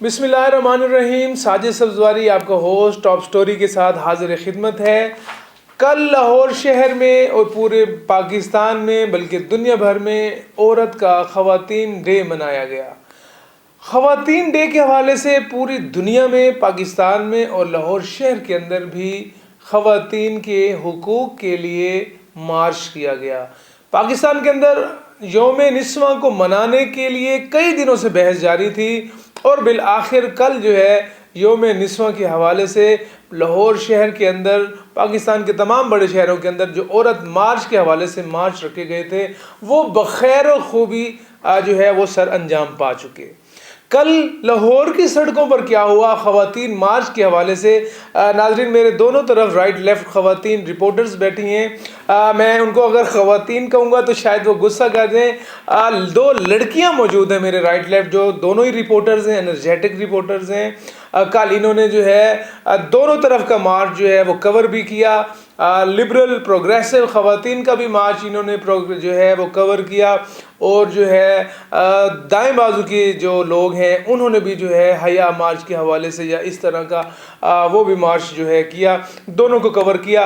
बिस्मिल्लाहिर्रहमानिर्रहीम। साजिद सब्जवारी आपका host top story के साथ हाजिर खिदमत है। कल लाहौर शहर में और पूरे पाकिस्तान में बल्कि दुनिया भर में औरत का ख़वातीन डे मनाया गया। ख़वातीन डे के हवाले से पूरी दुनिया में, पाकिस्तान में और लाहौर शहर के अंदर भी ख़वातीन के हुकूक़ के लिए मार्च किया गया। पाकिस्तान के अंदर यौम निस्वां को मनाने के लिए कई दिनों से बहस जारी थी और बिल आखिर कल जो है यौम निस्वां के हवाले से लाहौर शहर के अंदर, पाकिस्तान के तमाम बड़े शहरों के अंदर जो औरत मार्च के हवाले से मार्च रखे गए थे वो बखैर खूबी जो है वो सर अंजाम पा चुके। कल लाहौर की सड़कों पर क्या हुआ ख़वातीन मार्च के हवाले से, नाज़रीन मेरे दोनों तरफ राइट लेफ़्ट ख़वातीन रिपोर्टर्स बैठी हैं। मैं उनको अगर ख़वातीन कहूँगा तो शायद वो गुस्सा कर दें। दो लड़कियाँ मौजूद हैं मेरे राइट लेफ़्ट जो दोनों ही रिपोर्टर्स हैं, एनर्जेटिक रिपोर्टर्स हैं। कल इन्होंने जो है दोनों तरफ का मार्च जो है वो कवर भी किया। लिबरल प्रोग्रेसिव ख़वातीन का भी मार्च इन्होंने जो है वो कवर किया और जो है दाएं बाजू के जो लोग हैं उन्होंने भी जो है हया मार्च के हवाले से या इस तरह का वो भी मार्च जो है किया, दोनों को कवर किया।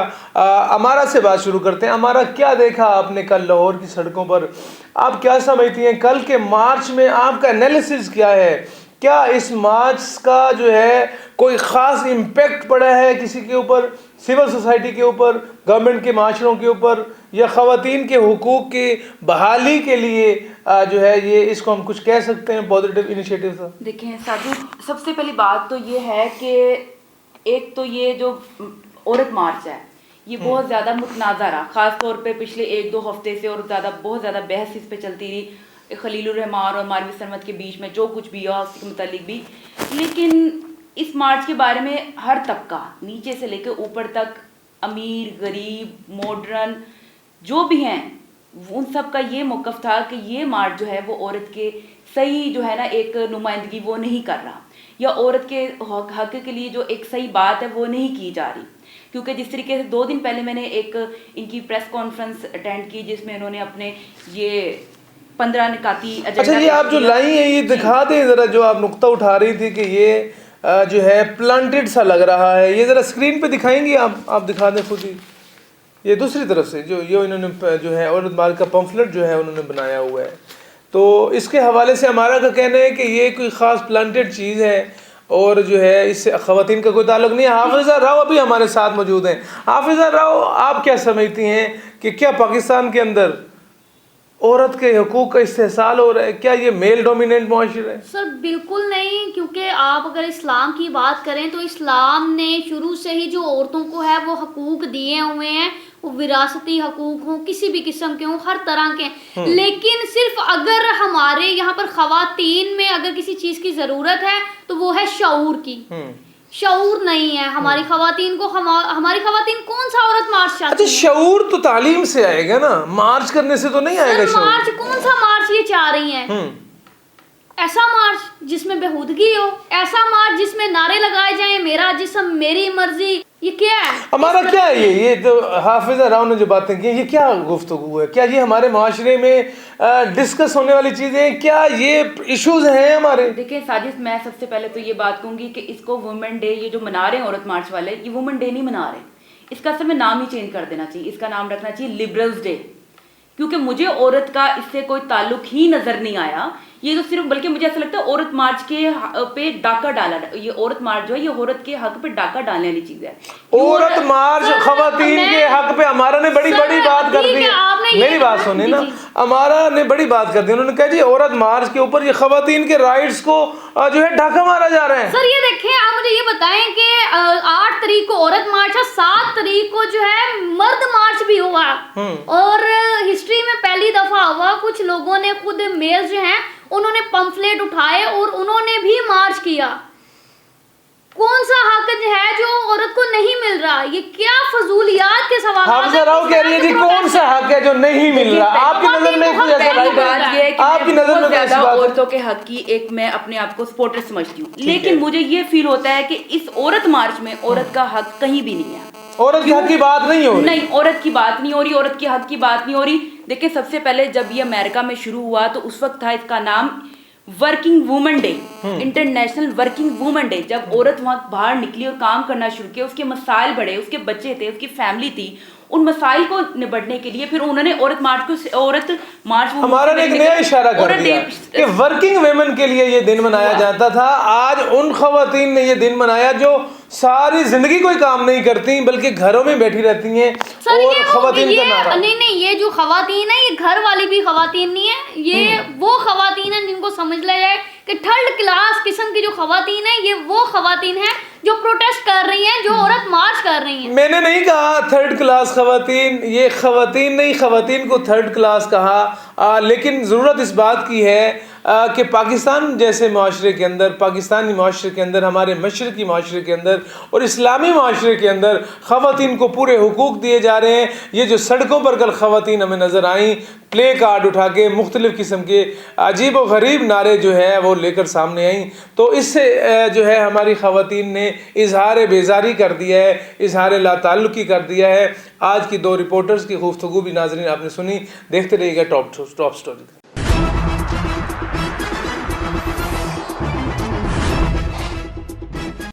अमारा से बात शुरू करते हैं। अमारा, क्या देखा आपने कल लाहौर की सड़कों पर? आप क्या समझती हैं कल के मार्च में आपका एनालिसिस क्या है? क्या इस मार्च का जो है कोई ख़ास इम्पेक्ट पड़ा है किसी के ऊपर, सिविल सोसाइटी के ऊपर, गवर्नमेंट के माशरों के ऊपर, या ख़वातीन के हुकूक़ की बहाली के लिए जो है ये इसको हम कुछ कह सकते हैं पॉजिटिव इनिशिएटिव था? देखिए साजिद, सबसे पहली बात तो ये है कि एक तो ये जो औरत मार्च है ये बहुत ज़्यादा मुतनाज़ा रहा, ख़ास तौर पे पिछले 1-2 हफ्ते से, और बहुत ज़्यादा बहस इस पे चलती रही खलीलुर रहमान और मारवी सरमत के बीच में, जो कुछ भी हुआ उसके मुतालिक भी। लेकिन इस मार्च के बारे में हर तबका नीचे से लेकर ऊपर तक, अमीर गरीब मॉडर्न जो भी हैं, उन सब का ये मौक़िफ़ था कि ये मार्च जो है वो औरत के सही जो है ना एक नुमाइंदगी वो नहीं कर रहा, या औरत के हक़ के लिए जो एक सही बात है वो नहीं की जा रही। क्योंकि जिस तरीके से 2 दिन पहले मैंने एक इनकी प्रेस कॉन्फ्रेंस अटेंड की जिसमें इन्होंने अपने ये 15 निकाती एजेंडा। अच्छा, ये आप जो लाई हैं ये दिखा दें ज़रा, जो आप नुक्ता उठा रही थी कि ये जो है प्लांटेड सा लग रहा है, ये ज़रा स्क्रीन पे दिखाएंगी आप दिखा दें खुद ही। ये दूसरी तरफ से जो ये इन्होंने जो है औरत मार्च का पम्फलेट जो है उन्होंने बनाया हुआ है, तो इसके हवाले से हमारा का कहना है कि ये कोई ख़ास प्लांटेड चीज़ है और जो है इससे ख़वातीन का कोई ताल्लुक़ नहीं है। हाफिज़ा राव अभी हमारे साथ मौजूद हैं। हाफिज़ा राव, आप क्या समझती हैं कि क्या पाकिस्तान के अंदर औरत के हुकूक का इस्तेहसाल हो रहा है? क्या ये मेल डोमिनेंट मुआशरा है? सर बिल्कुल नहीं, क्योंकि आप अगर इस्लाम की बात करें तो इस्लाम ने शुरू से ही जो औरतों को है वो हकूक दिए हुए हैं, वो विरासती हकूक हों, किसी भी किस्म के हों, हर तरह के। लेकिन सिर्फ अगर हमारे यहाँ पर ख़वातीन में अगर किसी चीज़ की ज़रूरत है तो वो है शऊर की। शऊर नहीं है हमारी ख़वातीन को। हमारी ख़वातीन कौन सा औरत मार्च चाहती है? अच्छा, शऊर तो तालीम से आएगा ना, मार्च करने से तो नहीं आएगा शऊर। मार्च कौन सा मार्च ये चाह रही हैं? ऐसा मार्च जिसमें बेहूदगी हो, ऐसा मार्च जिसमें नारे लगाए जाएं, मेरा जिस्म मेरी मर्जी, ये क्या है? हमारा क्या है ये तो हाफिज़ा राव ने जो बातें की ये क्या गुफ्तगू है? क्या ये हमारे माशरे में डिस्कस होने वाली चीज़ें हैं? क्या ये इश्यूज हैं हमारे? देखिए साजिद, मैं सबसे पहले तो ये बात कहूँगी कि इसको वुमेन डे ये जो मना रहे हैं औरत मार्च वाले, ये वुमेन डे नहीं मना रहे, इसका असल में नाम ही चेंज कर देना चाहिए। इसका नाम रखना चाहिए लिबरल्स डे, क्योंकि मुझे औरत का इससे कोई ताल्लुक ही नजर नहीं आया। ये तो सिर्फ, बल्कि मुझे ऐसा लगता है औरत मार्च के पे डाका डाला, ये औरत मार्च जो है ये औरत के हक पे डाका डालने वाली चीज है। औरत मार्च ख़वातीन के हक पे हमारा ने बड़ी बात कर दी है। मेरी बात सुनिए ना, हमारा ने बड़ी बात कर दी। उन्होंने कहा जी औरत मार्च के ऊपर ये ख़वातीन के राइट्स को जो है डाका मारा जा रहा है। सर ये देखें, आप मुझे ये बताएं कि 8 तारीख को औरत मार्च है, 7 तारीख को जो है मर्द मार्च भी हुआ, और हिस्ट्री में पहली दफा हुआ कुछ लोगों ने, खुद मेल जो हैं उन्होंने पंफलेट उठाए और उन्होंने भी मार्च किया। कौन सा हक है जो औरत को नहीं मिल रहा? ये क्या फजूलियात के सवाल। हाफिज़ा राव कह रही है जी कौन सा हक है जो नहीं मिल रहा? आपकी नजर में कुछ ऐसा राइट है? आपकी नजर में ज्यादा औरतों के हक की एक मैं अपने आप को सपोर्टर समझती हूँ, लेकिन मुझे ये फील होता है कि इस औरत मार्च में औरत का हक कहीं भी नहीं है। औरत के हक की बात नहीं हो रही। नहीं, औरत की बात नहीं हो रही, औरत के हक की बात नहीं हो रही। देखिए सबसे पहले जब ये अमेरिका में शुरू हुआ तो उस वक्त था इसका नाम working women day, international working women day, जब औरत वहां बाहर निकली और काम करना शुरू किया, उसके मसाइल बढ़े, उसके बच्चे थे, उसकी फैमिली थी, उन मसाइल को निपटने के लिए फिर उन्होंने औरत मार्च हमारा ने एक नया इशारा कर दिया कि वर्किंग वुमेन के लिए ये दिन मनाया जाता था। आज उन खवातीन ने ये दिन मनाया जो सारी जिंदगी कोई काम नहीं करती बल्कि घरों में बैठी रहती हैं। और खवातीन का नारा नहीं, ये जो खवातीन है ये घर वाली भी खवातीन नहीं है, ये वो खवातीन है जिनको समझ लिया जाए कि थर्ड क्लास किस्म की जो खवातीन है, ये वो खवातीन है जो प्रोटेस्ट कर रही हैं, जो औरत मार्च कर रही हैं। मैंने नहीं कहा थर्ड क्लास खवातीन, ये खवातीन नहीं, खवातीन को थर्ड क्लास कहा। लेकिन ज़रूरत इस बात की है कि पाकिस्तान जैसे माशरे के अंदर, पाकिस्तानी माशरे के अंदर, हमारे मशरकी माशरे के अंदर और इस्लामी माशरे के अंदर खवातीन को पूरे हुकूक दिए जा रहे हैं। ये जो सड़कों पर कल खवातीन हमें नज़र आई प्ले कार्ड उठा के मुख्तलिफ़ किस्म के अजीब व गरीब नारे जो है वो लेकर सामने आई, तो इससे जो है हमारी खवातीन ने इजहार बेजारी कर दिया है, इजहार लाताल्लुकी कर दिया है। आज की दो रिपोर्टर्स की गुफ्तगू भी नाज़रीन आपने सुनी, देखते रहिएगा टॉप स्टोरी।